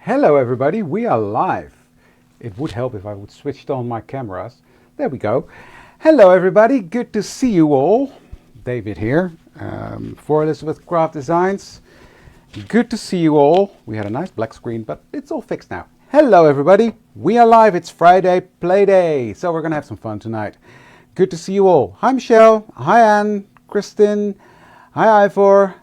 Hello everybody, we are live. It would help if I would switch on my cameras. There we go. Hello everybody, good to see you all. David here for Elizabeth Craft Designs. Good to see you all. We had a nice black screen, but it's all fixed now. Hello everybody, we are live. It's Friday Play Day, so we're gonna have some fun tonight. Good to see you all. Hi Michelle, hi Anne, Kristen, hi Ivor.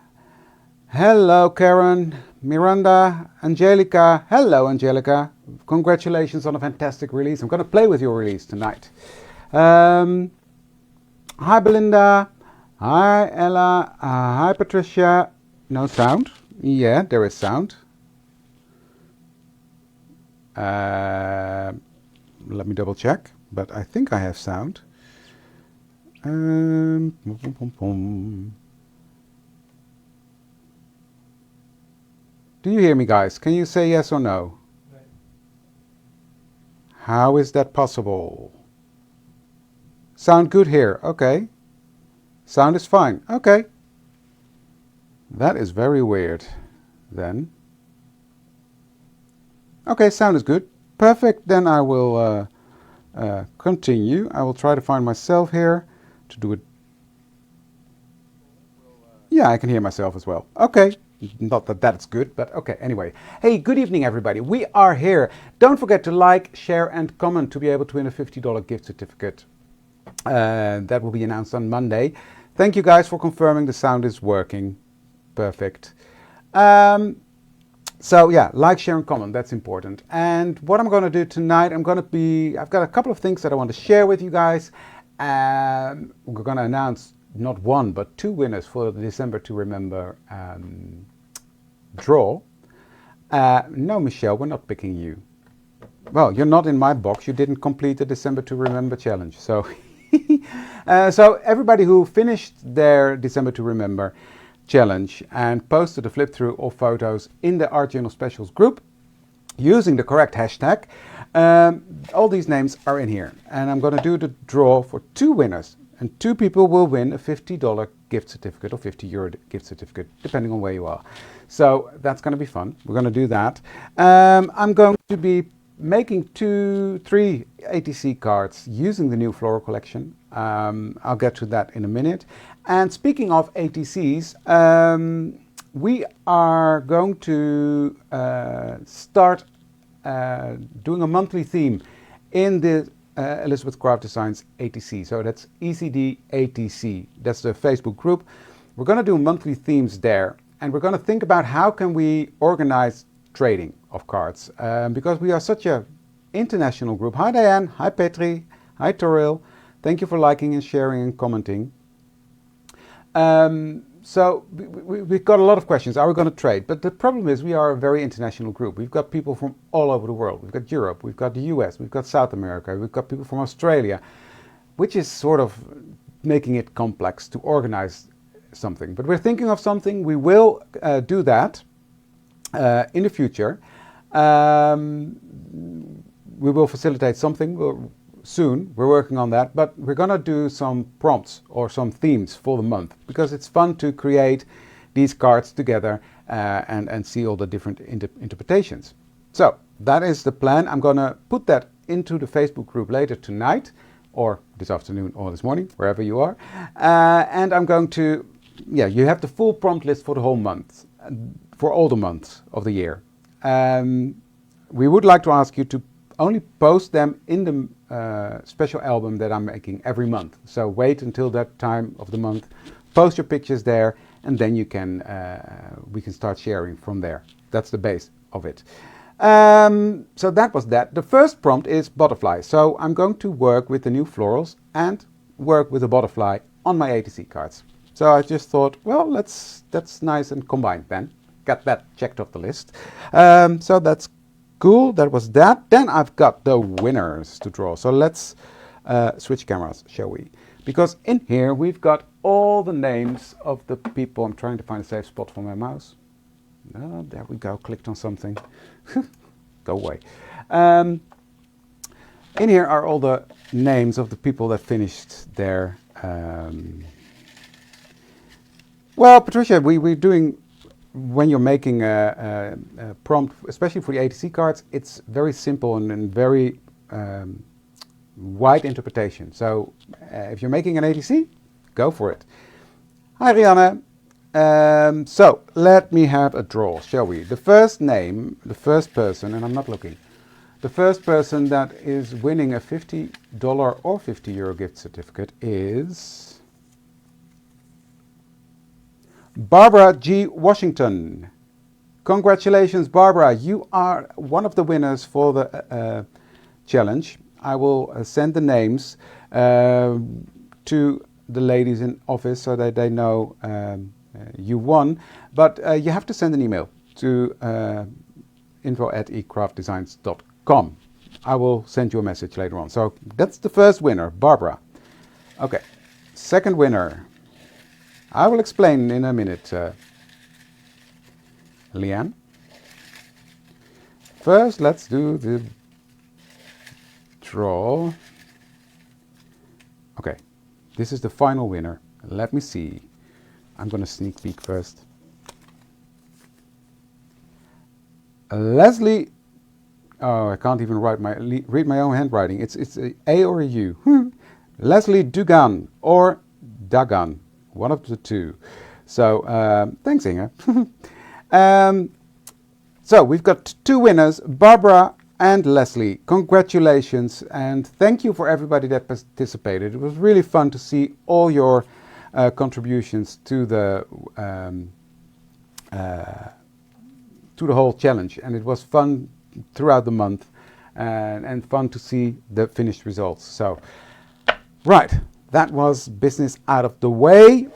Hello Karen, Miranda, Angelica. Hello Angelica. Congratulations on a fantastic release. I'm going to play with your release tonight. Hi Belinda. Hi Ella. Hi Patricia. No sound? Yeah, there is sound. Let me double check, but I think I have sound. Do you hear me, guys? Can you say yes or no? Right. How is that possible? Sound good here. Okay. Sound is fine. Okay. That is very weird then. Okay, sound is good. Perfect. Then I will continue. I will try to find myself here to do it. Yeah, I can hear myself as well. Okay. Not that that's good, but okay, anyway. Hey, good evening, everybody. We are here. Don't forget to like, share, and comment to be able to win a $50 gift certificate. That will be announced on Monday. Thank you, guys, for confirming the sound is working. Perfect. So, yeah, like, share, and comment. That's important. And what I'm going to do tonight, I've got a couple of things that I want to share with you guys. We're going to announce not one, but two winners for the December to Remember draw. No, Michelle, we're not picking you. Well, you're not in my box. You didn't complete the December to Remember challenge. So, so everybody who finished their December to Remember challenge and posted a flip through or photos in the Art Journal Specials group using the correct hashtag, all these names are in here. And I'm going to do the draw for two winners. And two people will win a $50 gift certificate or €50 gift certificate, depending on where you are. So that's going to be fun. We're going to do that. I'm going to be making 3 ATC cards using the new floral collection. I'll get to that in a minute. And speaking of ATCs, we are going to start doing a monthly theme in the Elizabeth Craft Designs ATC. So that's ECD ATC. That's the Facebook group. We're going to do monthly themes there. And we're going to think about how can we organize trading of cards. Because we are such an international group. Hi Diane. Hi Petri. Hi Toril. Thank you for liking and sharing and commenting. So we've got a lot of questions. Are we going to trade? But the problem is we are a very international group. We've got people from all over the world. We've got Europe, we've got the US, we've got South America, we've got people from Australia, which is sort of making it complex to organize something. But we're thinking of something. We will do that in the future. We will facilitate something. Soon, we're working on that, but we're going to do some prompts or some themes for the month because it's fun to create these cards together and see all the different interpretations. So that is the plan. I'm going to put that into the Facebook group later tonight or this afternoon or this morning, wherever you are. And I'm going to, you have the full prompt list for the whole month, for all the months of the year. We would like to ask you to only post them in the special album that I'm making every month. So wait until that time of the month, post your pictures there, and then you can we can start sharing from there. That's the base of it. So that was that. The first prompt is butterfly. So I'm going to work with the new florals and work with a butterfly on my ATC cards. So I just thought, well, that's nice and combined then. Got that checked off the list. So that's cool, that was that. Then I've got the winners to draw. So let's switch cameras, shall we? Because in here we've got all the names of the people. I'm trying to find a safe spot for my mouse. Oh, there we go, clicked on something. Go away. In here are all the names of the people that finished their... Well, Patricia, we're doing when you're making a prompt, especially for the ATC cards, it's very simple and very wide interpretation. So if you're making an ATC, go for it. Hi Rianne. So let me have a draw, shall we? The first name, the first person, and I'm not looking, the first person that is winning a $50 or €50 gift certificate is Barbara G. Washington. Congratulations, Barbara. You are one of the winners for the challenge. I will send the names to the ladies in office so that they know you won. But you have to send an email to info@ecraftdesigns.com. I will send you a message later on. So that's the first winner, Barbara. Okay, second winner. I will explain in a minute, Leanne. First, let's do the draw. Okay, this is the final winner. Let me see. I'm going to sneak peek first. Leslie. Oh, I can't even read my own handwriting. It's A or a U. Leslie Dugan or Dagan. One of the two. So, thanks, Inge. So, we've got two winners, Barbara and Leslie. Congratulations, and thank you for everybody that participated. It was really fun to see all your contributions to the whole challenge, and it was fun throughout the month, and fun to see the finished results. So, right. That was business out of the way.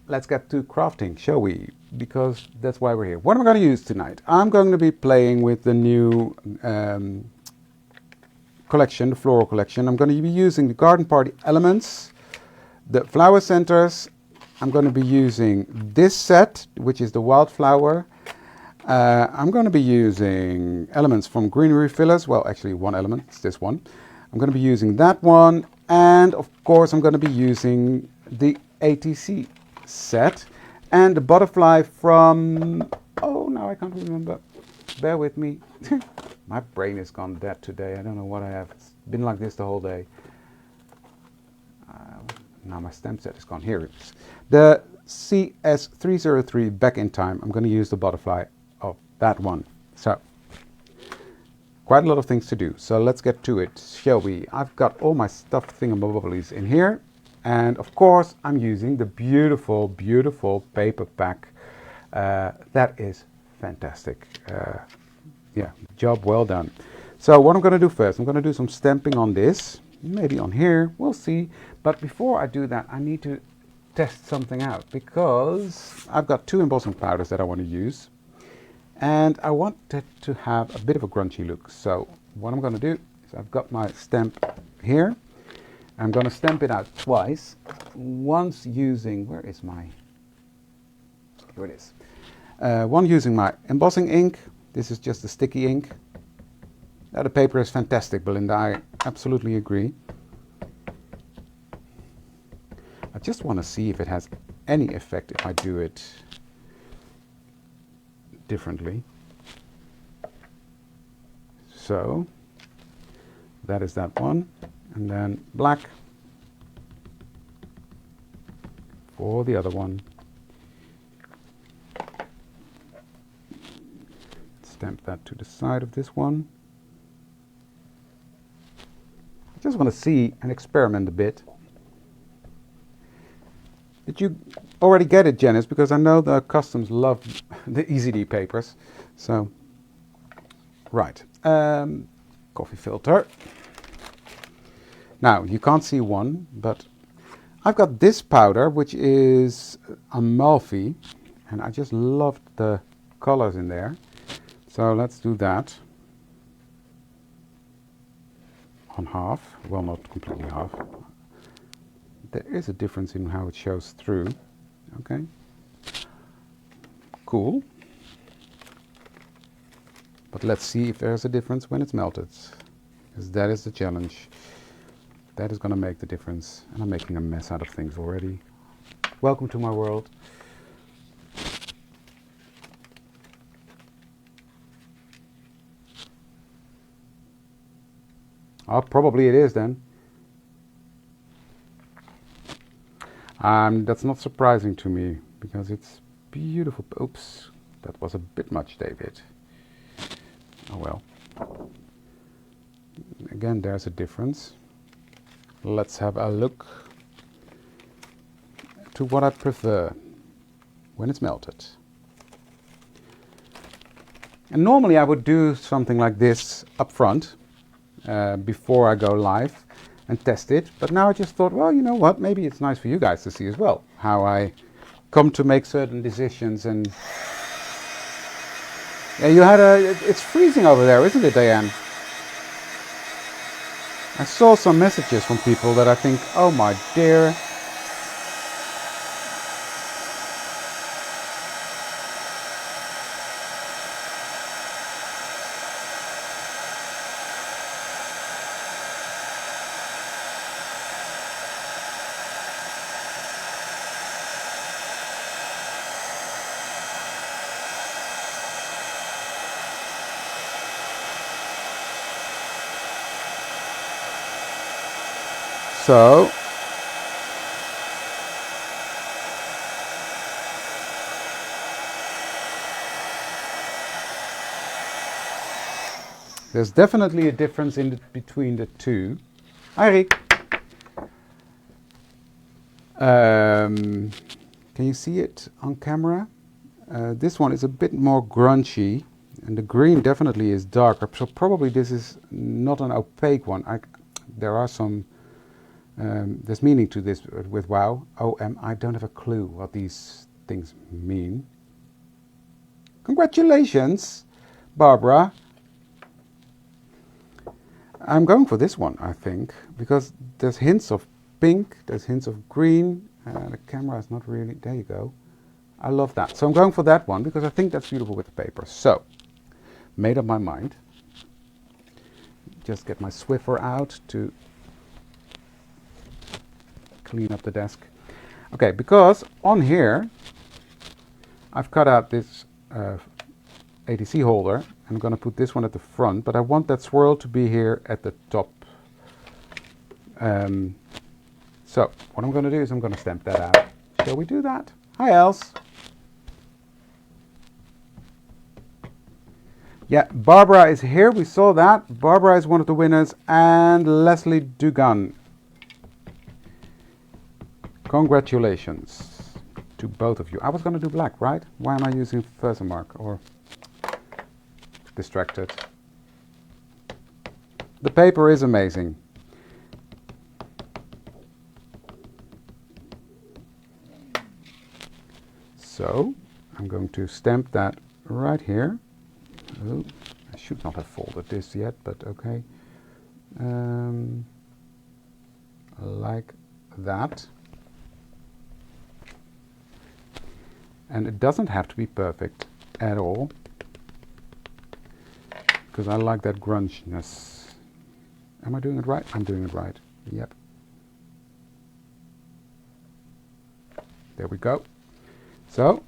Let's get to crafting, shall we? Because that's why we're here. What am I going to use tonight? I'm going to be playing with the new collection, the floral collection. I'm going to be using the garden party elements, the flower centers. I'm going to be using this set, which is the wildflower. I'm going to be using elements from Greenery Fillers. Well, actually one element, it's this one. I'm going to be using that one, and of course I'm going to be using the ATC set and the butterfly from, oh, now I can't remember, bear with me. My brain has gone dead today. I don't know what I have. It's been like this the whole day. Now my stamp set is gone. Here it is. The CS303 Back in Time. I'm going to use the butterfly of that one. So quite a lot of things to do, so let's get to it, shall we? I've got all my stuffed thingamabobblies in here, and of course I'm using the beautiful, beautiful paper pack. That is fantastic. Yeah, job well done. So what I'm going to do first, I'm going to do some stamping on this, maybe on here, we'll see. But before I do that, I need to test something out, because I've got two embossing powders that I want to use. And I want it to have a bit of a grungy look. So what I'm going to do is I've got my stamp here. I'm going to stamp it out twice. Once using, where is my, here it is. One using my embossing ink. This is just a sticky ink. Now the paper is fantastic, Belinda. I absolutely agree. I just want to see if it has any effect if I do it differently. So that is that one, and then black for the other one. Stamp that to the side of this one. I just want to see and experiment a bit. Did you already get it, Janice? Because I know the customs love the EZD papers. So, right. Coffee filter. Now, you can't see one, but I've got this powder, which is Amalfi. And I just loved the colors in there. So, let's do that. On half. Well, not completely half. There is a difference in how it shows through. Okay. Cool. But let's see if there's a difference when it's melted. Because that is the challenge. That is going to make the difference. And I'm making a mess out of things already. Welcome to my world. Oh, probably it is then. That's not surprising to me because it's beautiful. Oops, that was a bit much, David. Oh well. Again, there's a difference. Let's have a look to what I prefer when it's melted. And normally I would do something like this up front before I go live and test it. But now I just thought, well, you know what? Maybe it's nice for you guys to see as well how I come to make certain decisions. And yeah, you had it's freezing over there, isn't it, Diane? I saw some messages from people that I think, oh my dear. So there's definitely a difference between the two. Hi, Rick. Can you see it on camera? This one is a bit more grungy, and the green definitely is darker. So probably this is not an opaque one. There are some. There's meaning to this with WoW. I don't have a clue what these things mean. Congratulations, Barbara. I'm going for this one, I think, because there's hints of pink, there's hints of green. The camera is not really... There you go. I love that. So I'm going for that one because I think that's beautiful with the paper. So, made up my mind. Just get my Swiffer out to clean up the desk. Okay, because on here I've cut out this ATC holder. I'm going to put this one at the front, but I want that swirl to be here at the top. So what I'm going to do is I'm going to stamp that out. Shall we do that? Hi, Els. Yeah, Barbara is here. We saw that. Barbara is one of the winners, and Leslie Dugan. Congratulations to both of you. I was going to do black, right? Why am I using Versamark or distracted? The paper is amazing. So I'm going to stamp that right here. Oh, I should not have folded this yet, but okay. Like that. And it doesn't have to be perfect at all, because I like that grunginess. Am I doing it right? I'm doing it right. Yep. There we go. So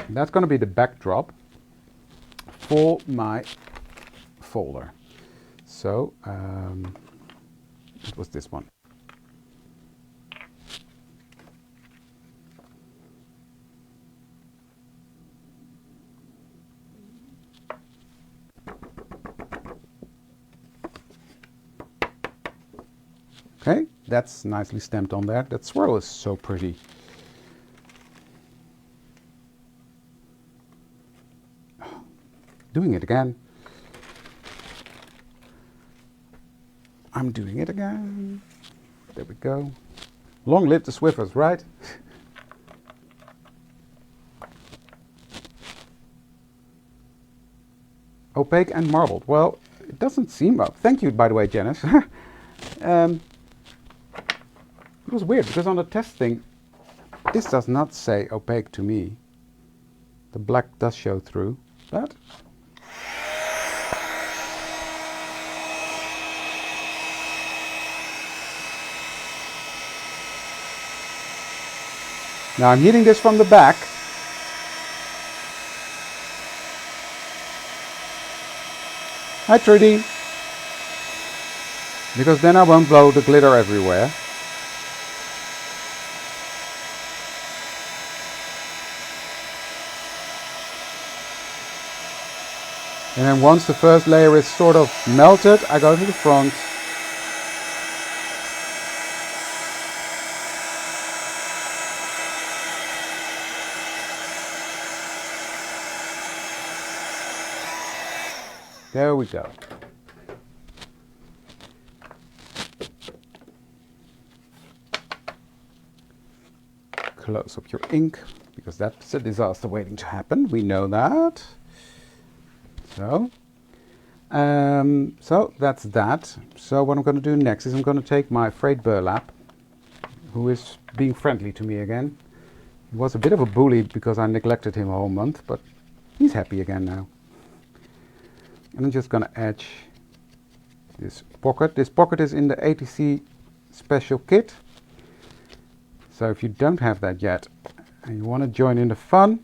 that's going to be the backdrop for my folder. So it was this one. Okay, that's nicely stamped on there. That swirl is so pretty. Doing it again. I'm doing it again. There we go. Long live the Swiffers, right? Opaque and marbled. Well, it doesn't seem... Thank you, by the way, Janice. It was weird, because on the test thing, this does not say opaque to me. The black does show through, but... Now I'm heating this from the back. Hi, Trudy. because then I won't blow the glitter everywhere. And then once the first layer is sort of melted, I go to the front. There we go. Close up your ink, because that's a disaster waiting to happen. We know that. So that's that. So what I'm going to do next is I'm going to take my frayed burlap, who is being friendly to me again. He was a bit of a bully because I neglected him a whole month, but he's happy again now. And I'm just going to etch this pocket. This pocket is in the ATC special kit. So if you don't have that yet and you want to join in the fun,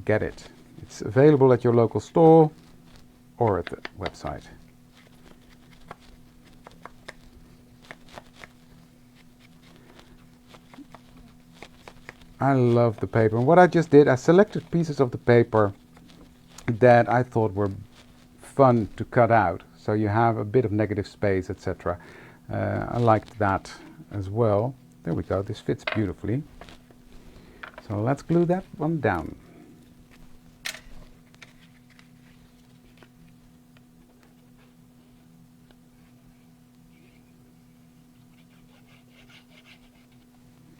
get it. It's available at your local store or at the website. I love the paper. And what I just did, I selected pieces of the paper that I thought were fun to cut out. So you have a bit of negative space, etc. I liked that as well. There we go. This fits beautifully. So let's glue that one down.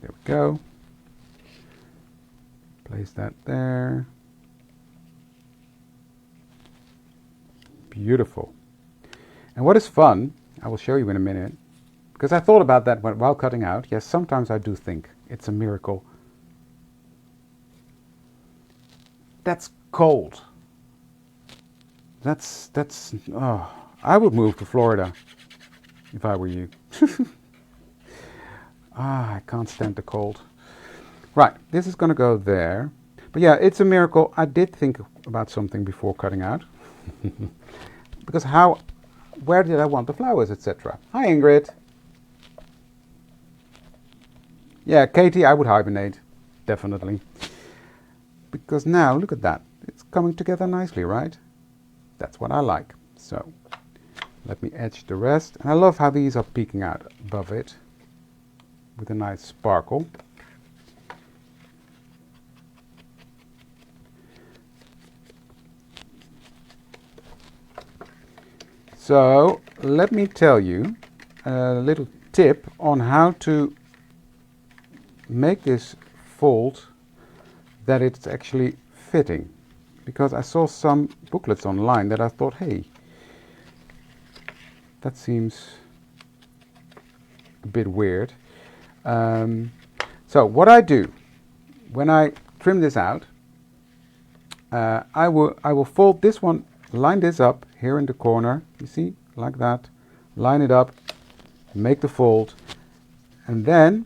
There we go. Place that there. Beautiful. And what is fun, I will show you in a minute, because I thought about that while cutting out. Yes, sometimes I do think it's a miracle. That's cold. Oh, I would move to Florida if I were you. I can't stand the cold. Right, this is going to go there. But yeah, it's a miracle. I did think about something before cutting out. Because where did I want the flowers, etc. Hi, Ingrid. Yeah, Katie, I would hibernate. Definitely. Because now, look at that. It's coming together nicely, right? That's what I like. So, let me etch the rest. And I love how these are peeking out above it with a nice sparkle. So let me tell you a little tip on how to make this fold that it's actually fitting. Because I saw some booklets online that I thought, hey, that seems a bit weird. So what I do when I trim this out, I will fold this one, line this up here in the corner, you see, like that, line it up, make the fold, and then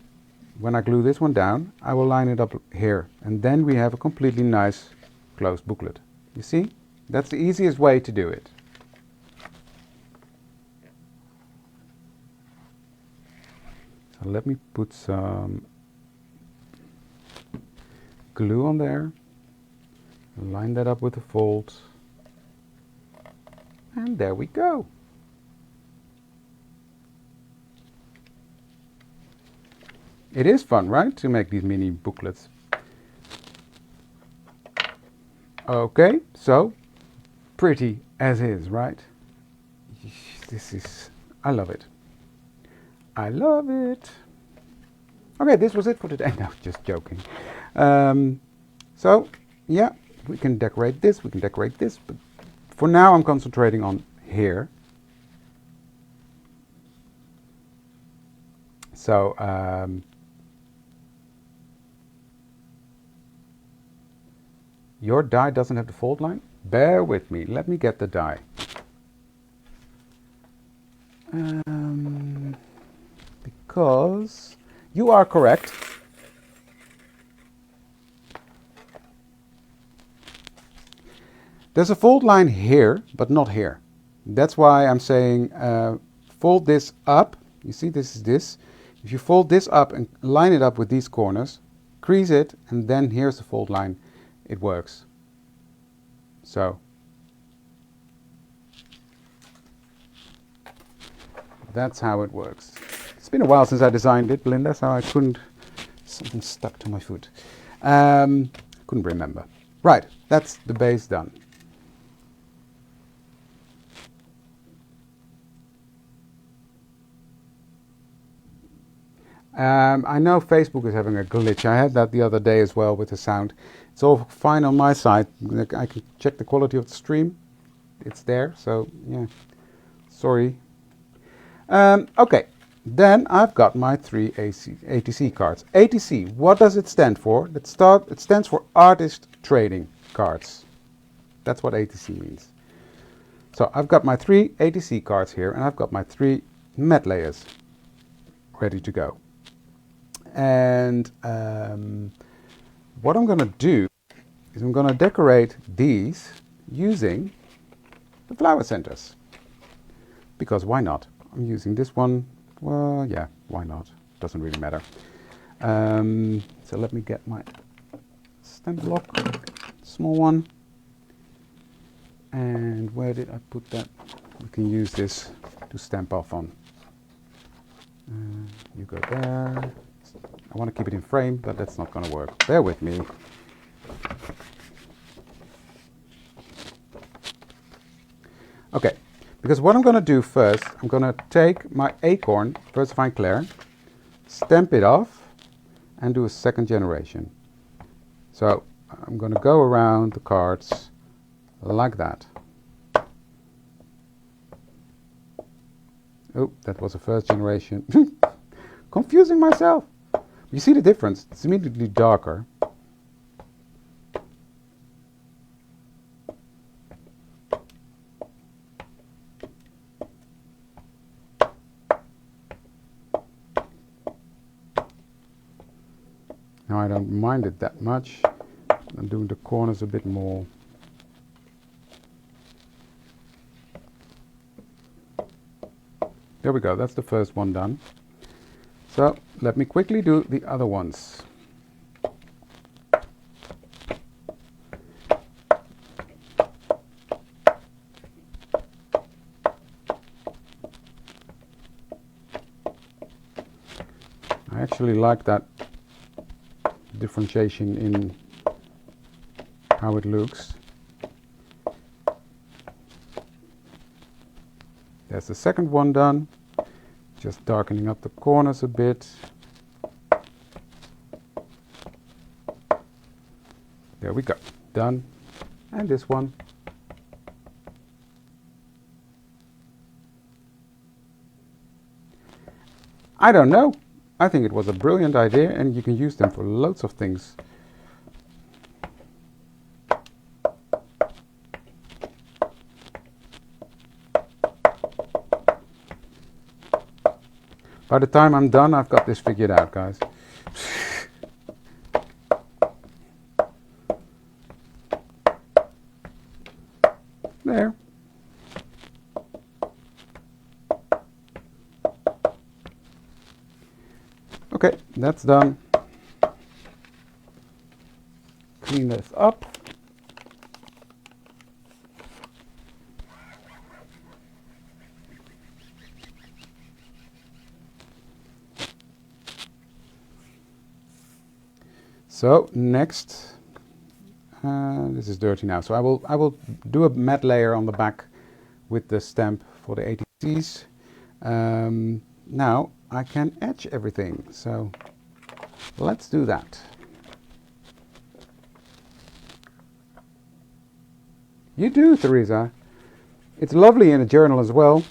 when I glue this one down, I will line it up here, and then we have a completely nice closed booklet. You see, that's the easiest way to do it. So let me put some glue on there, line that up with the fold. And there we go. It is fun, right, to make these mini booklets. Okay, so pretty as is, right? I love it. I love it. Okay, this was it for today. No, just joking. So, yeah, we can decorate this, but for now I'm concentrating on here. So, your die doesn't have the fold line? Bear with me, let me get the die. Because you are correct. There's a fold line here, but not here. That's why I'm saying fold this up. You see, this is this. If you fold this up and line it up with these corners, crease it, and then here's the fold line, it works. So that's how it works. It's been a while since I designed it, Belinda, so I couldn't... Something stuck to my foot. Couldn't remember. Right, that's the base done. I know Facebook is having a glitch. I had that the other day as well with the sound. It's all fine on my side. I can check the quality of the stream. It's there, so yeah. Sorry. Okay, then I've got my 3 ATC cards. ATC, what does it stand for? It stands for Artist Trading Cards. That's what ATC means. So I've got my 3 ATC cards here, and I've got my 3 mat layers ready to go. And what I'm going to do is I'm going to decorate these using the flower centers. Because why not? I'm using this one. Well, yeah, why not? Doesn't really matter. So let me get my stamp block, small one. And where did I put that? You can use this to stamp off on. You go there. I want to keep it in frame, but that's not going to work. Bear with me. Okay, because what I'm going to do first, I'm going to take my acorn, Versifying Clair, stamp it off, and do a second generation. So I'm going to go around the cards like that. Oh, that was a first generation. Confusing myself. You see the difference? It's immediately darker. Now I don't mind it that much. I'm doing the corners a bit more. There we go, that's the first one done. So let me quickly do the other ones. I actually like that differentiation in how it looks. There's the second one done. Just darkening up the corners a bit. There we go, done. And this one. I don't know. I think it was a brilliant idea, and you can use them for loads of things. By the time I'm done, I've got this figured out, guys. There. Okay, that's done. Clean this up. So next, this is dirty now. So I will do a matte layer on the back with the stamp for the ATCs. Now I can etch everything. So let's do that. You do, Teresa. It's lovely in a journal as well.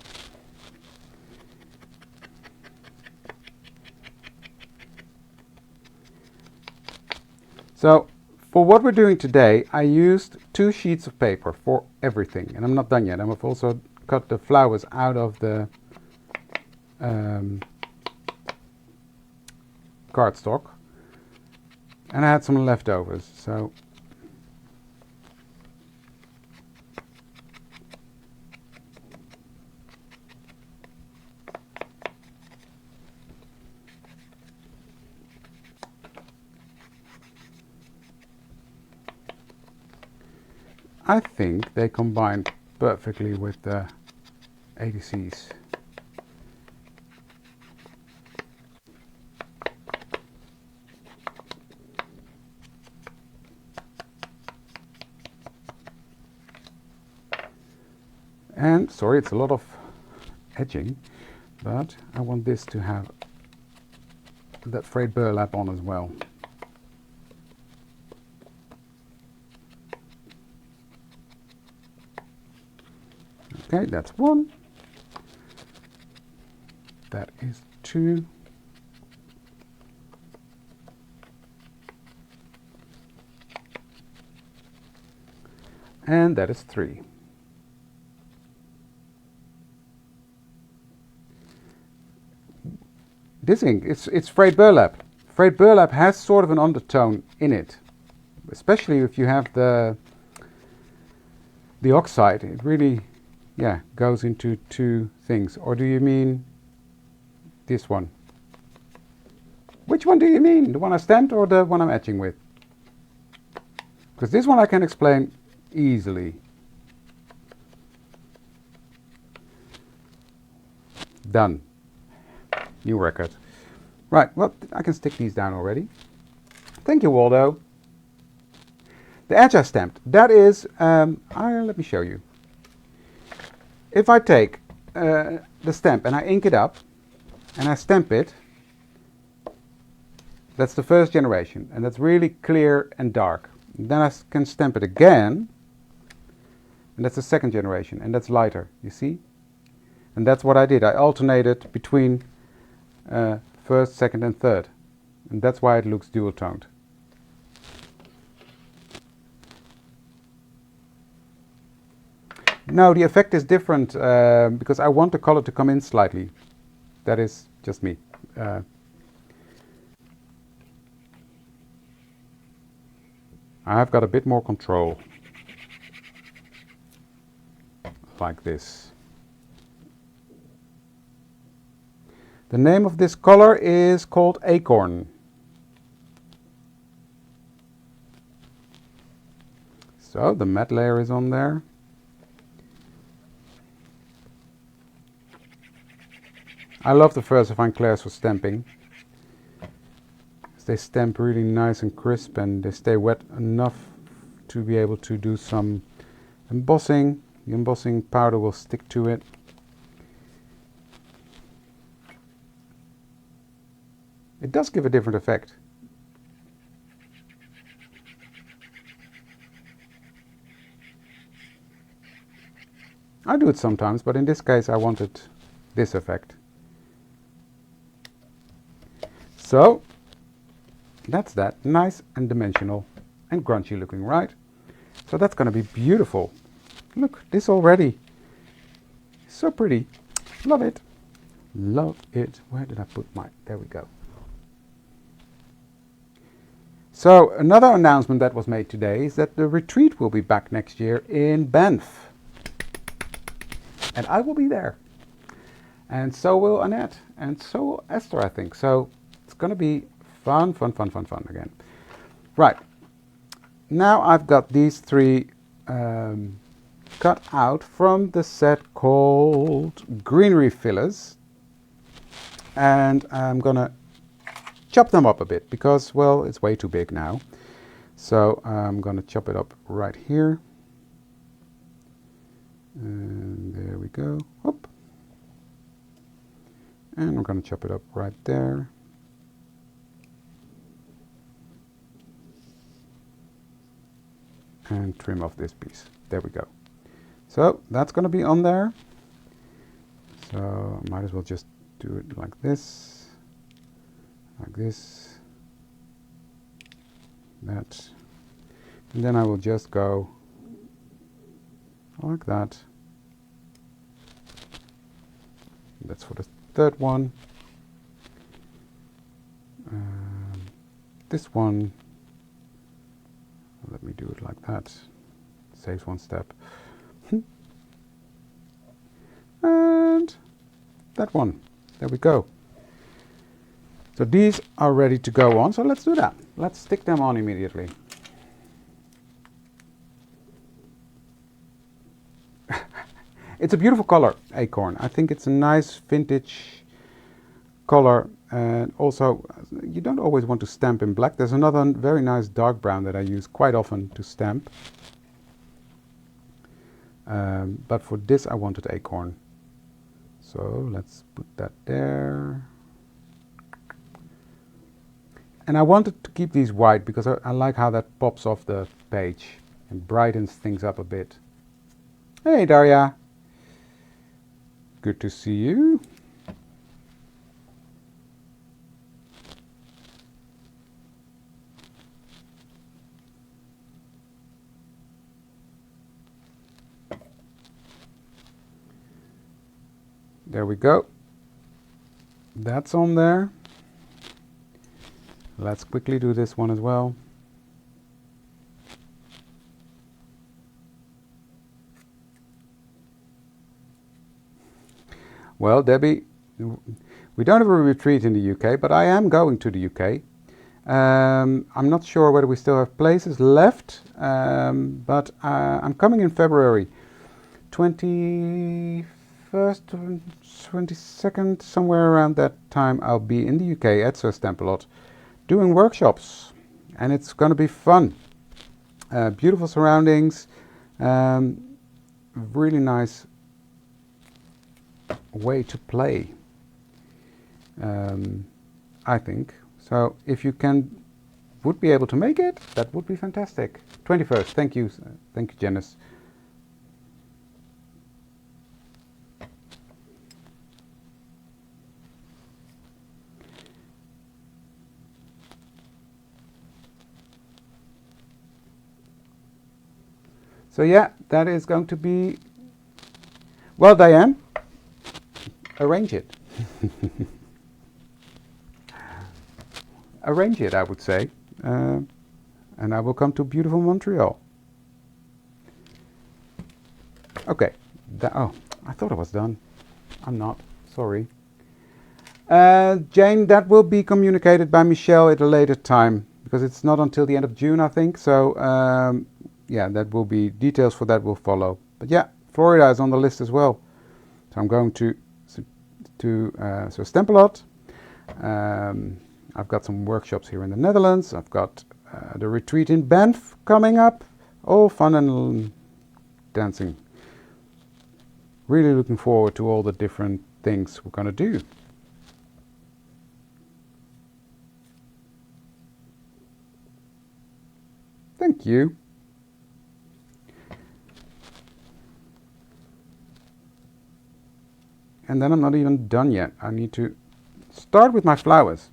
So for what we're doing today, I used 2 sheets of paper for everything, and I'm not done yet. I've also cut the flowers out of the cardstock, and I had some leftovers. So I think they combine perfectly with the ATCs. And sorry, it's a lot of edging, but I want this to have that frayed burlap on as well. Okay, that's one. That is two. And that is three. This ink, it's frayed burlap. Frayed burlap has sort of an undertone in it, especially if you have the oxide. It really, yeah, goes into two things. Or do you mean this one? Which one do you mean? The one I stamped or the one I'm etching with? Because this one I can explain easily. Done. New record. Right, well, I can stick these down already. Thank you, Waldo. The edge I stamped, that is, let me show you. If I take the stamp and I ink it up and I stamp it, that's the first generation, and that's really clear and dark. Then I can stamp it again, and that's the second generation, and that's lighter, you see? And that's what I did. I alternated between first, second and third, and that's why it looks dual toned. No, the effect is different because I want the color to come in slightly. That is just me. I've got a bit more control, like this. The name of this color is called Acorn. So the matte layer is on there. I love the VersaFine Clairs for stamping. They stamp really nice and crisp, and they stay wet enough to be able to do some embossing. The embossing powder will stick to it. It does give a different effect. I do it sometimes, but in this case I wanted this effect. So that's that. Nice and dimensional and grungy looking, right? So that's going to be beautiful. Look, this already. So pretty. Love it. Love it. Where did I put my... There we go. So another announcement that was made today is that the retreat will be back next year in Banff. And I will be there. And so will Annette. And so will Esther, I think. So it's going to be fun again. Right. Now I've got these three cut out from the set called Greenery Fillers. And I'm going to chop them up a bit because, well, it's way too big now. So I'm going to chop it up right here. And there we go. Whoop. And I'm going to chop it up right there. And trim off this piece. There we go. So that's going to be on there. So I might as well just do it like this, that, and then I will just go like that. That's for the third one. This one, let me do it like that. Saves one step. And that one. There we go. So these are ready to go on. So let's do that. Let's stick them on immediately. It's a beautiful color, acorn. I think it's a nice vintage color, and also you don't always want to stamp in black. There's another very nice dark brown that I use quite often to stamp. But for this I wanted acorn. So let's put that there. And I wanted to keep these white because I like how that pops off the page and brightens things up a bit. Hey Daria! Good to see you. There we go. That's on there. Let's quickly do this one as well. Well, Debbie, we don't have a retreat in the UK, but I am going to the UK. I'm not sure whether we still have places left, but I'm coming in February 21st, 22nd, somewhere around that time. I'll be in the UK at Sir Stampalot doing workshops, and it's going to be fun. Beautiful surroundings, really nice way to play, I think. So if you would be able to make it, that would be fantastic. 21st, thank you, Janice. So yeah, that is going to be, well, Diane, arrange it. Arrange it, I would say. And I will come to beautiful Montreal. Okay. Oh, I thought I was done. I'm not. Sorry. Jane, that will be communicated by Michelle at a later time, because it's not until the end of June, I think. So, yeah, that will be, details for that will follow. But yeah, Florida is on the list as well. So I'm going to Sir Stampalot. I've got some workshops here in the Netherlands. I've got the retreat in Banff coming up. All fun and dancing. Really looking forward to all the different things we're going to do. Thank you. And then I'm not even done yet. I need to start with my flowers.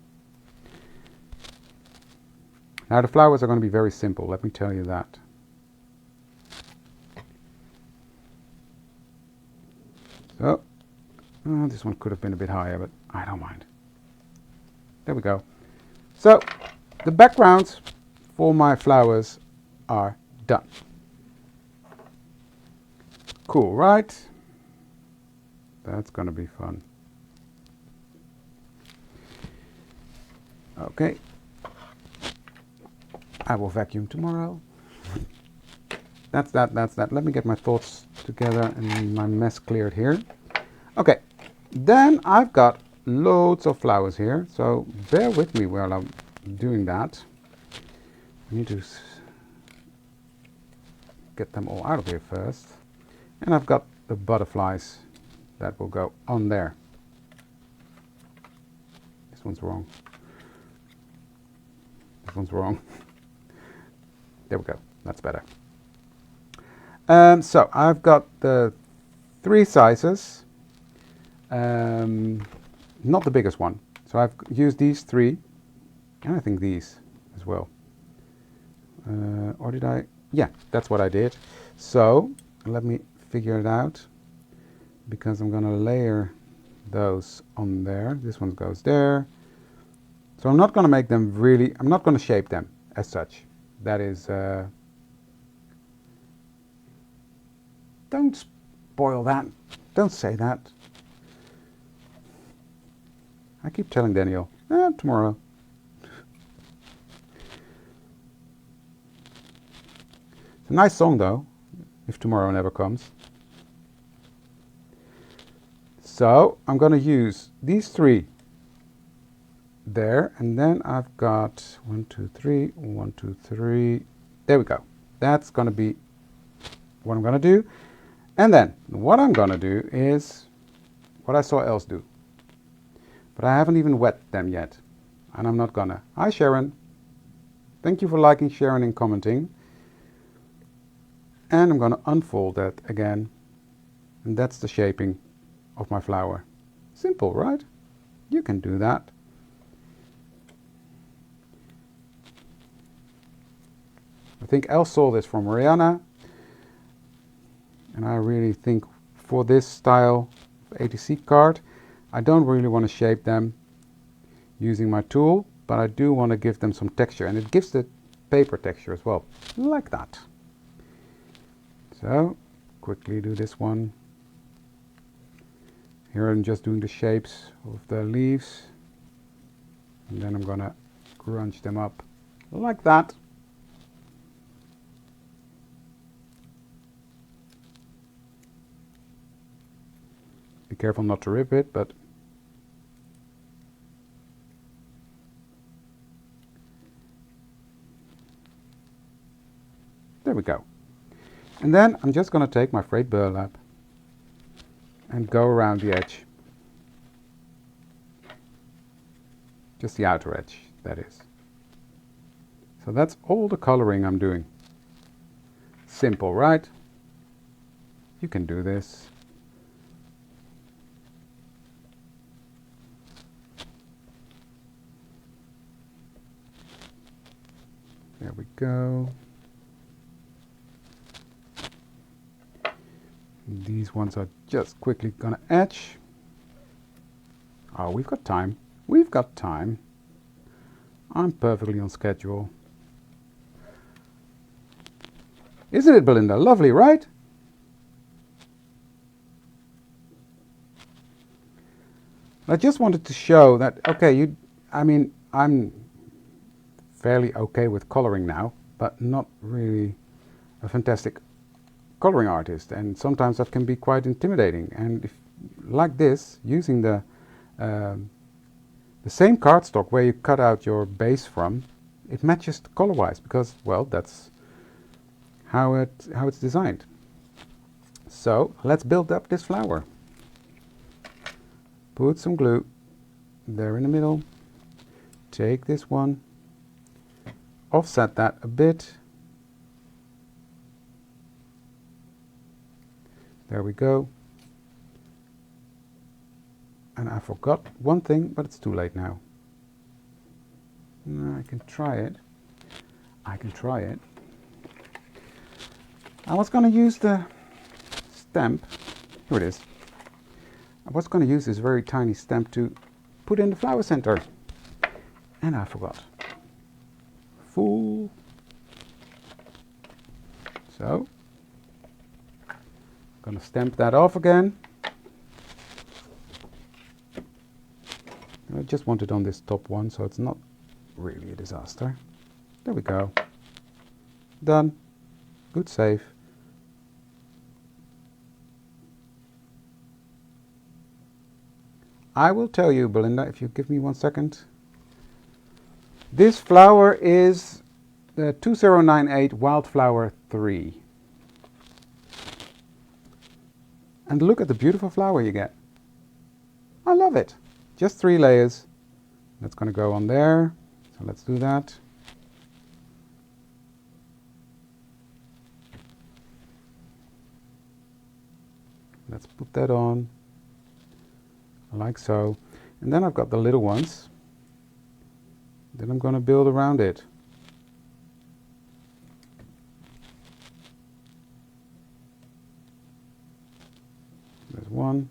Now the flowers are going to be very simple, let me tell you that. So, this one could have been a bit higher, but I don't mind. There we go. So, the backgrounds for my flowers are done. Cool, right? That's going to be fun. Okay. I will vacuum tomorrow. That's that. Let me get my thoughts together and my mess cleared here. Okay. Then I've got loads of flowers here, so bear with me while I'm doing that. I need to get them all out of here first. And I've got the butterflies that will go on there. This one's wrong. This one's wrong. There we go. That's better. So I've got the 3 sizes. Not the biggest one. So I've used these 3. And I think these as well. Or did I? Yeah, that's what I did. So let me figure it out, because I'm going to layer those on there. This one goes there. So I'm not going to make them really, I'm not going to shape them as such. That is, don't spoil that. Don't say that. I keep telling Daniel, tomorrow. It's a nice song though, if tomorrow never comes. So I'm going to use these three there, and then I've got 1, 2, 3, 1, 2, 3. There we go. That's going to be what I'm going to do. And then what I'm going to do is what I saw Els do. But I haven't even wet them yet. And I'm not gonna. Hi Sharon. Thank you for liking, sharing and commenting. And I'm gonna unfold that again. And that's the shaping of my flower. Simple, right? You can do that. I think Els saw this from Mariana. And I really think for this style ATC card, I don't really want to shape them using my tool, but I do want to give them some texture, and it gives the paper texture as well, like that. So, quickly do this one. Here I'm just doing the shapes of the leaves, and then I'm gonna crunch them up like that. Be careful not to rip it, but there we go. And then I'm just going to take my frayed burlap and go around the edge. Just the outer edge, that is. So that's all the coloring I'm doing. Simple, right? You can do this. There we go. These ones are just quickly gonna etch. Oh, we've got time. We've got time. I'm perfectly on schedule. Isn't it, Belinda? Lovely, right? I just wanted to show that, okay, I'm fairly okay with coloring now, but not really a fantastic coloring artist, and sometimes that can be quite intimidating. And if, like this, using the same cardstock where you cut out your base from, it matches color-wise because, well, that's how it's designed. So let's build up this flower. Put some glue there in the middle. Take this one, offset that a bit. There we go. And I forgot one thing, but it's too late now. I can try it. I can try it. I was going to use the stamp. Here it is. I was going to use this very tiny stamp to put in the flower center. And I forgot. Fool. So, I'm going to stamp that off again. I just want it on this top one, so it's not really a disaster. There we go. Done. Good save. I will tell you, Belinda, if you give me 1 second. This flower is the 2098 Wildflower 3. And look at the beautiful flower you get. I love it. Just 3 layers. That's going to go on there. So let's do that. Let's put that on. Like so. And then I've got the little ones. Then I'm going to build around it. There's one.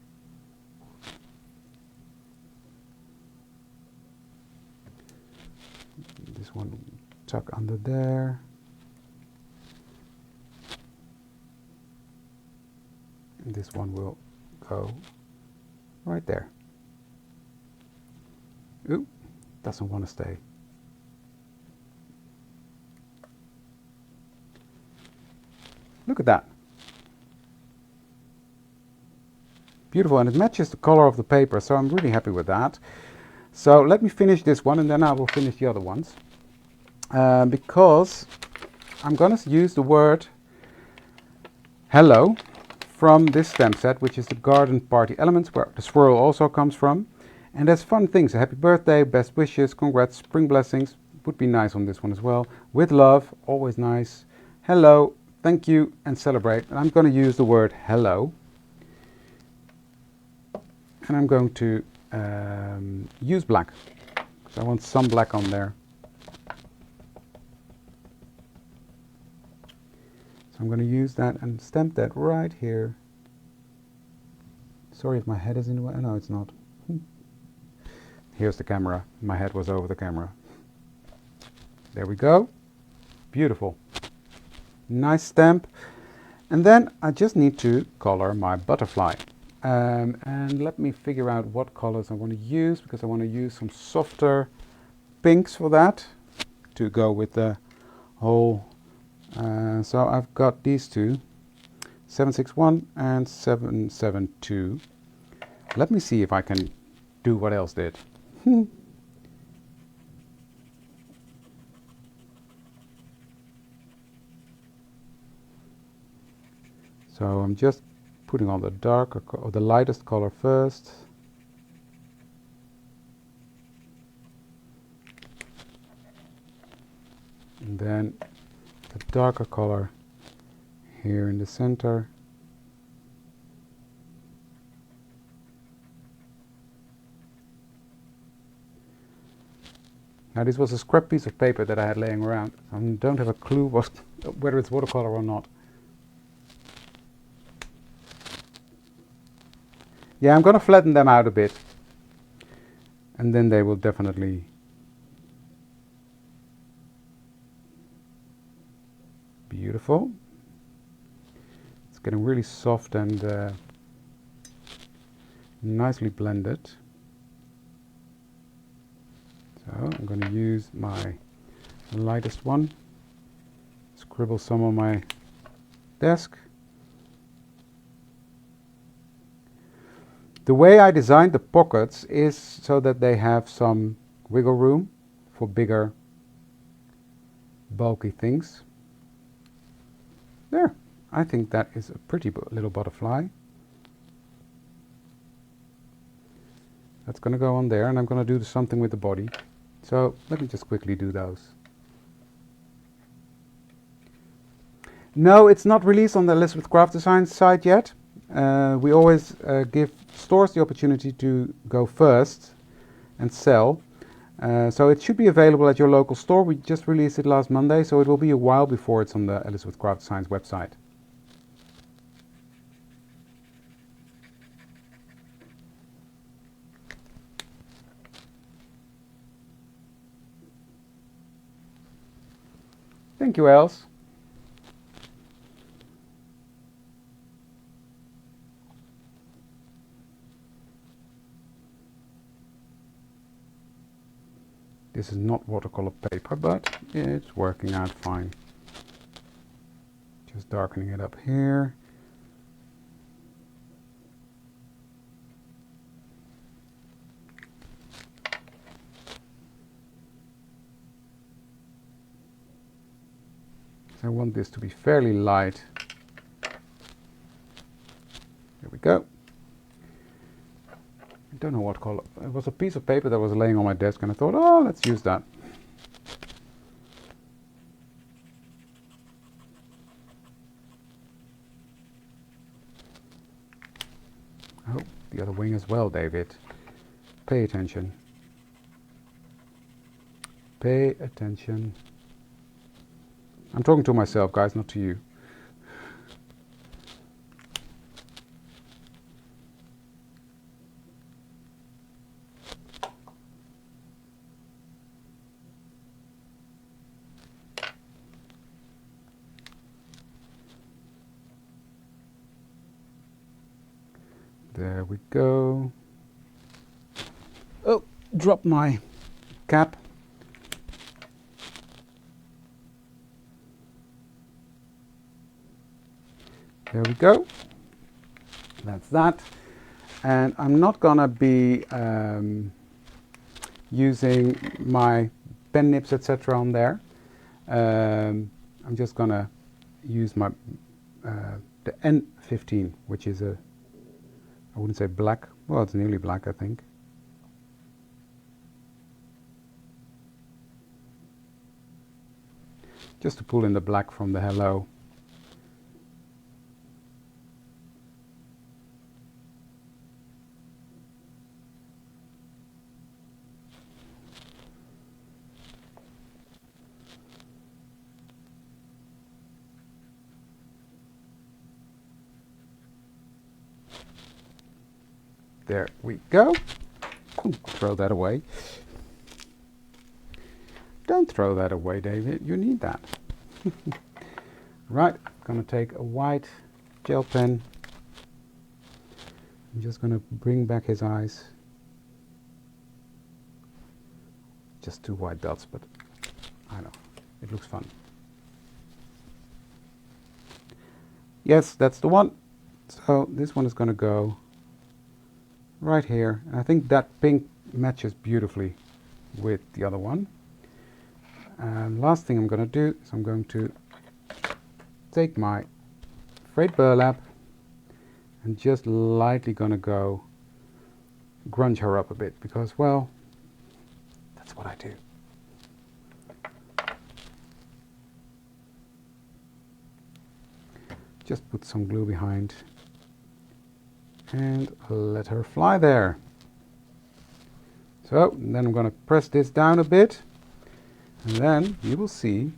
This one tuck under there. And this one will go right there. Ooh, doesn't want to stay. Look at that. beautiful, and it matches the color of the paper, so I'm really happy with that. So let me finish this one, and then I will finish the other ones. Because I'm going to use the word hello from this stamp set, which is the Garden Party Elements, where the swirl also comes from. And there's fun things: happy birthday, best wishes, congrats, spring blessings, would be nice on this one as well. With love, always nice. Hello, thank you, and celebrate. And I'm going to use the word hello. And I'm going to use black, because I want some black on there. So I'm going to use that and stamp that right here. Sorry if my head is in the way. No, it's not. Here's the camera. My head was over the camera. There we go. Beautiful. Nice stamp. And then I just need to color my butterfly. And let me figure out what colors I want to use, because I want to use some softer pinks for that to go with the whole. So I've got these two, 761 and 772. Let me see if I can do what else did. So I'm just putting on the darker or the lightest color first. And then the darker color here in the center. Now this was a scrap piece of paper that I had laying around. I don't have a clue whether it's watercolor or not. Yeah, I'm going to flatten them out a bit, and then they will definitely beautiful. It's getting really soft and nicely blended. So I'm going to use my lightest one, scribble some on my desk. The way I designed the pockets is so that they have some wiggle room for bigger, bulky things. There, I think that is a pretty little butterfly. That's going to go on there, and I'm going to do something with the body. So let me just quickly do those. No, it's not released on the Elizabeth Craft Design site yet. We always give stores the opportunity to go first and sell. So it should be available at your local store. We just released it last Monday, so it will be a while before it's on the Elizabeth Craft Design's website. Thank you, Els. This is not watercolor paper, but it's working out fine. Just darkening it up here. I want this to be fairly light. There we go. I don't know what color. It was a piece of paper that was laying on my desk, and I thought, oh, let's use that. Oh, the other wing as well, David. Pay attention. Pay attention. I'm talking to myself, guys, not to you. There we go. Oh, dropped my cap. There we go. That's that. and I'm not gonna be using my pen nibs etc. on there. I'm just gonna use my the N15, which is a, I wouldn't say black, well it's nearly black I think. Just to pull in the black from the hello. There we go. Throw that away. Don't throw that away, David. You need that. Right, I'm going to take a white gel pen. I'm just going to bring back his eyes. Just 2 white dots, but I know, it looks fun. Yes, that's the one. So this one is going to go right here. And I think that pink matches beautifully with the other one. And last thing I'm going to do is I'm going to take my frayed burlap and just lightly going to go grunge her up a bit, because, well, that's what I do. Just put some glue behind and let her fly there. So then I'm going to press this down a bit, and then you will see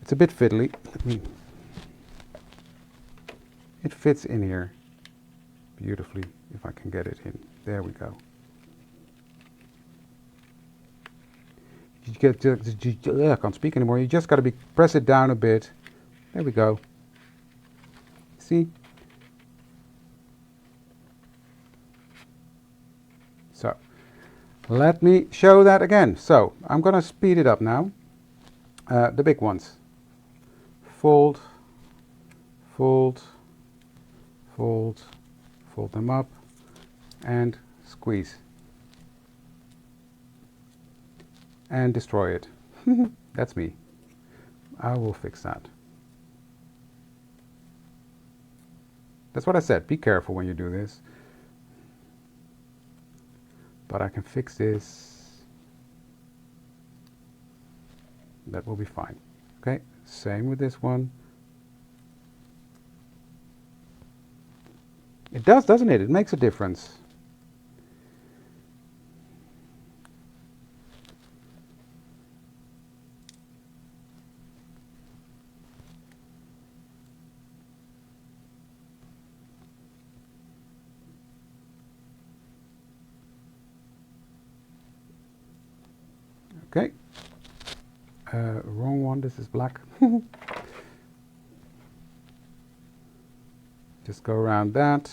it's a bit fiddly. It fits in here beautifully if I can get it in. There we go. I can't speak anymore. You just got to press it down a bit. There we go. See? So let me show that again. So I'm going to speed it up now. The big ones. Fold, fold, fold, fold them up, and squeeze. And destroy it. That's me. I will fix that. That's what I said. Be careful when you do this. But I can fix this. That will be fine. Okay, same with this one. It does, doesn't it? It makes a difference. Okay, wrong one, this is black. Just go around that.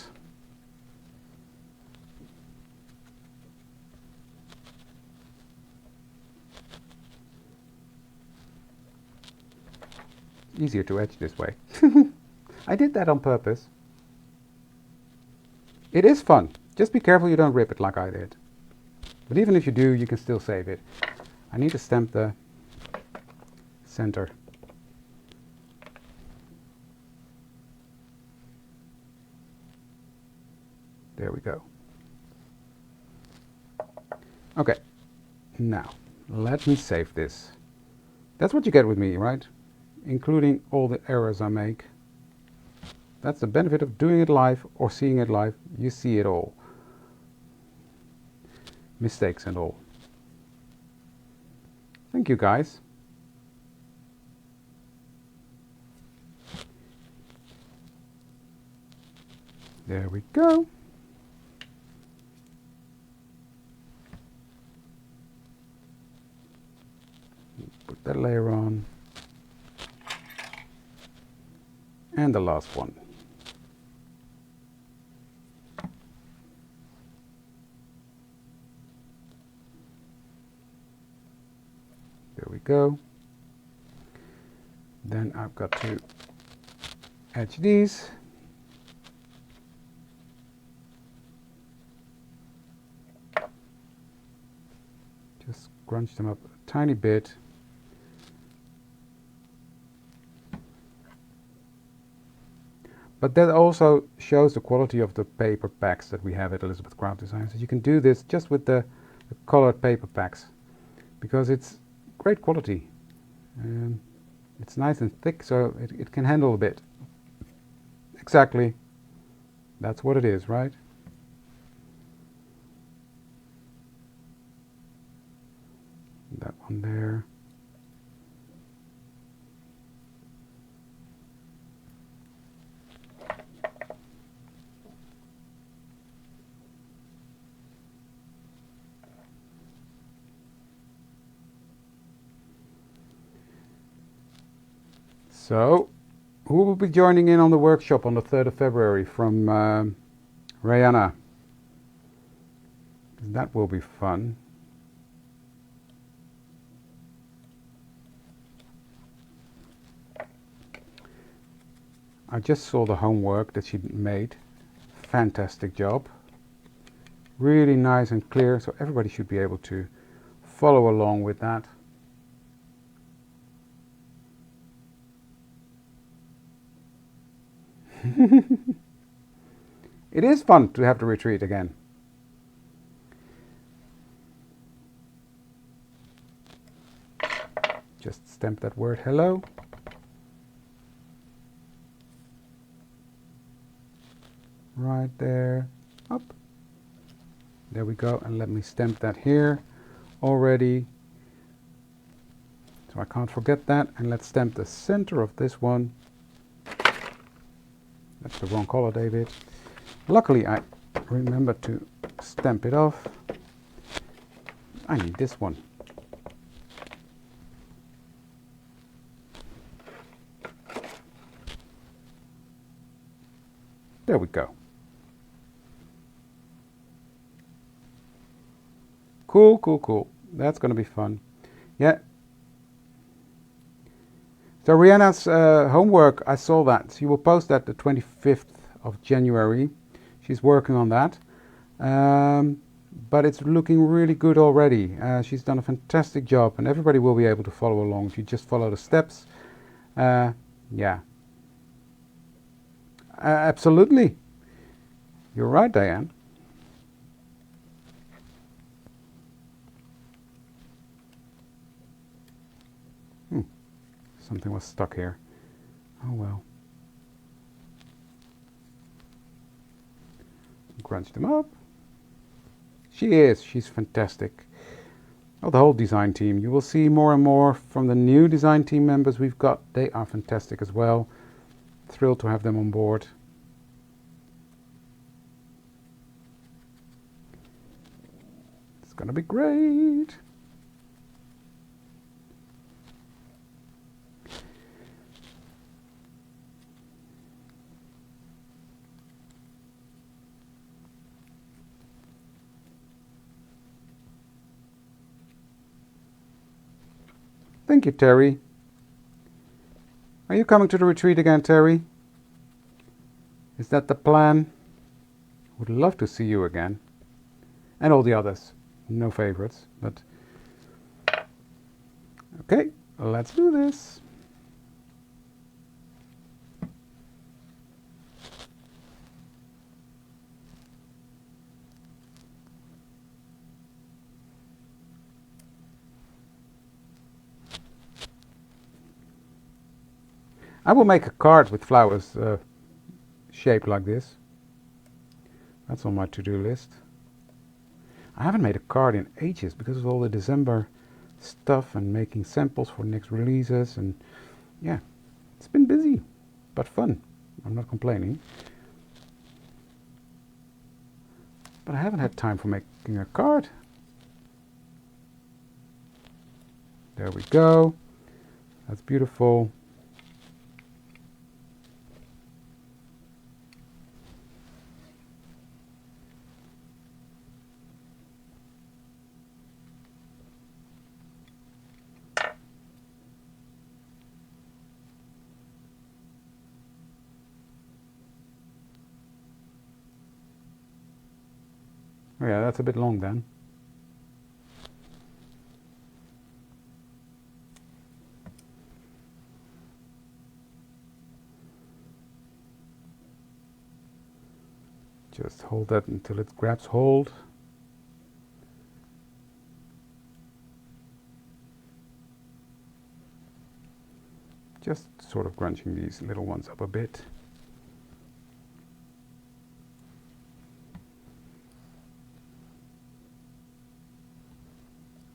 Easier to etch this way. I did that on purpose. It is fun. Just be careful you don't rip it like I did. But even if you do, you can still save it. I need to stamp the center. There we go. Okay, now let me save this. That's what you get with me, right? Including all the errors I make. That's the benefit of doing it live or seeing it live. You see it all. Mistakes and all. Thank you, guys. There we go. Put that layer on. And the last one. There we go. Then I've got to etch these. scrunch them up a tiny bit. But that also shows the quality of the paper packs that we have at Elizabeth Craft Designs. You can do this just with the colored paper packs, because it's great quality. It's nice and thick, so it can handle a bit. Exactly. That's what it is, right? That one there. So, who will be joining in on the workshop on the 3rd of February from Rihanna? That will be fun. I just saw the homework that she made. Fantastic job. Really nice and clear, so everybody should be able to follow along with that. It is fun to have the retreat again. Just stamp that word hello. Right there, up. There we go, and let me stamp that here already. So I can't forget that, and let's stamp the center of this one. That's the wrong color, David. Luckily, I remembered to stamp it off. I need this one. There we go. Cool, cool, cool. That's going to be fun. Yeah. So Rihanna's homework, I saw that. She will post that the 25th of January. She's working on that. But it's looking really good already. She's done a fantastic job, and everybody will be able to follow along if you just follow the steps. Yeah. Absolutely. You're right, Diane. Something was stuck here. Oh well. Crunch them up. She's fantastic. Oh, the whole design team. You will see more and more from the new design team members we've got. They are fantastic as well. Thrilled to have them on board. It's gonna be great. Thank you, Terry. Are you coming to the retreat again, Terry? Is that the plan? Would love to see you again. And all the others. No favorites, but... Okay, let's do this. I will make a card with flowers shaped like this. That's on my to-do list. I haven't made a card in ages because of all the December stuff and making samples for next releases, and yeah, it's been busy, but fun. I'm not complaining. But I haven't had time for making a card. There we go. That's beautiful. Oh yeah, that's a bit long then. Just hold that until it grabs hold. Just sort of crunching these little ones up a bit.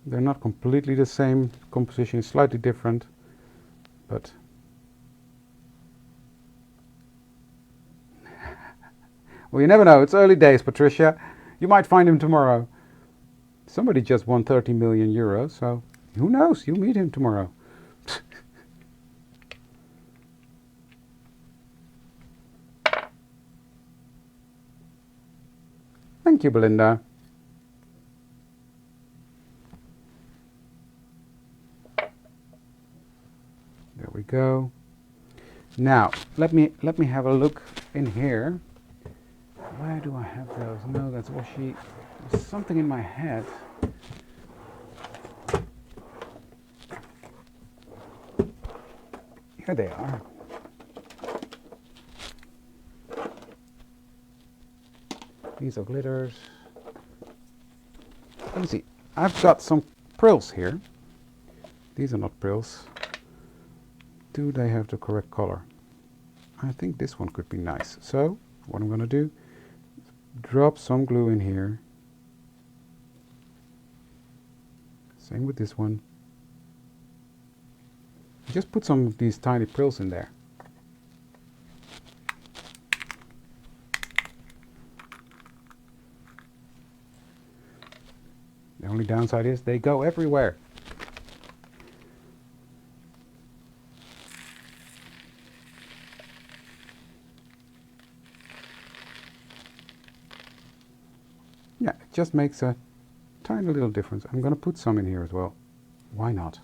They're not completely the same, composition is slightly different, but well, you never know, it's early days, Patricia. You might find him tomorrow. Somebody just won 30 million euros, so who knows, you'll meet him tomorrow. Thank you, Belinda. There we go. Now, let me have a look in here. Where do I have those? No, that's washi. There's something in my head. Here they are. These are glitters. Let me see. I've got some prills here. These are not prills. Do they have the correct color? I think this one could be nice. So, what I'm going to do, drop some glue in here. Same with this one. Just put some of these tiny prills in there. The only downside is they go everywhere. Yeah, it just makes a tiny little difference. I'm going to put some in here as well. Why not?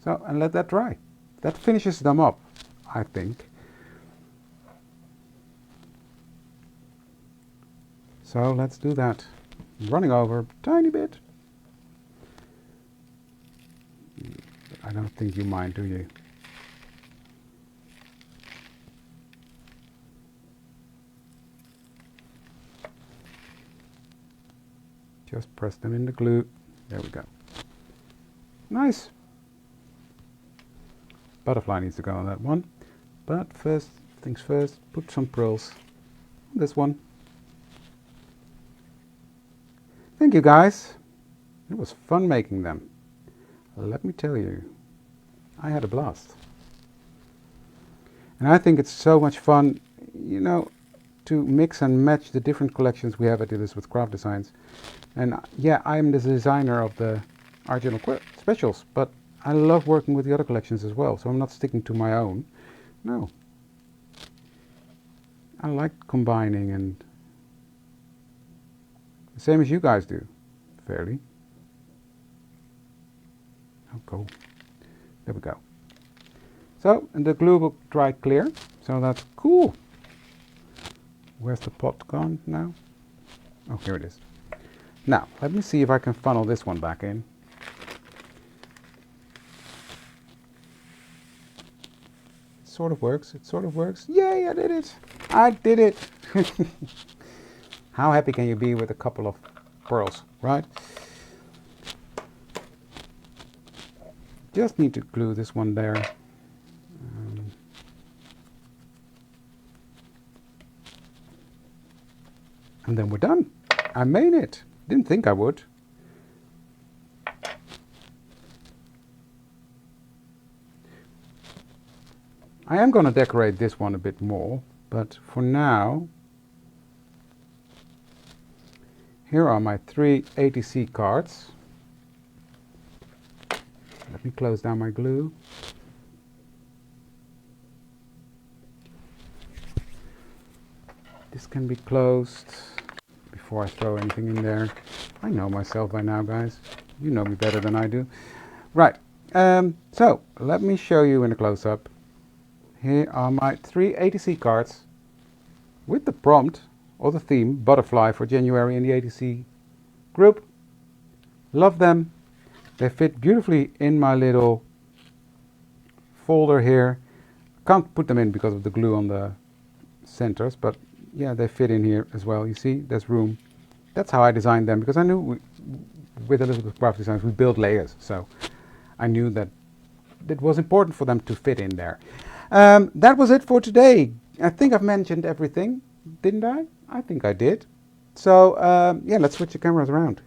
So, and let that dry. That finishes them up, I think. So let's do that. I'm running over a tiny bit. I don't think you mind, do you? Just press them in the glue. There we go. Nice. Butterfly needs to go on that one. But first things first, put some prills on this one. Thank you guys. It was fun making them. Let me tell you, I had a blast. And I think it's so much fun, you know, to mix and match the different collections we have at Elizabeth Craft Designs. And yeah, I'm the designer of the Original Specials, but I love working with the other collections as well, so I'm not sticking to my own. No. I like combining, and the same as you guys do, fairly. Oh, cool. There we go. So, and the glue will dry clear, so that's cool. Where's the pot gone now? Oh, here it is. Now, let me see if I can funnel this one back in. It sort of works, it sort of works. Yay, I did it! I did it! How happy can you be with a couple of pearls, right? Just need to glue this one there. And then we're done. I made it. Didn't think I would. I am going to decorate this one a bit more, but for now, here are my 3 ATC cards. Let me close down my glue. This can be closed before I throw anything in there. I know myself by now, guys. You know me better than I do. Right, so let me show you in a close-up. Here are my 3 ATC cards with the prompt or the theme, Butterfly, for January in the ATC group. Love them. They fit beautifully in my little folder here. Can't put them in because of the glue on the centers, but yeah, they fit in here as well. You see, there's room. That's how I designed them, because I knew with Elizabeth Craft Designs we build layers, so I knew that it was important for them to fit in there. That was it for today. I think I've mentioned everything, didn't I? I think I did. So yeah, let's switch the cameras around.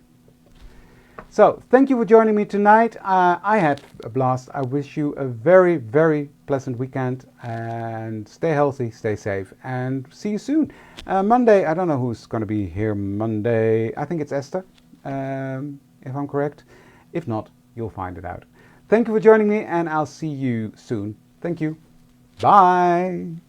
So thank you for joining me tonight. I had a blast. I wish you a very, very pleasant weekend, and stay healthy, stay safe, and see you soon. Monday, I don't know who's going to be here Monday. I think it's Esther, if I'm correct. If not, you'll find it out. Thank you for joining me, and I'll see you soon. Thank you. Bye.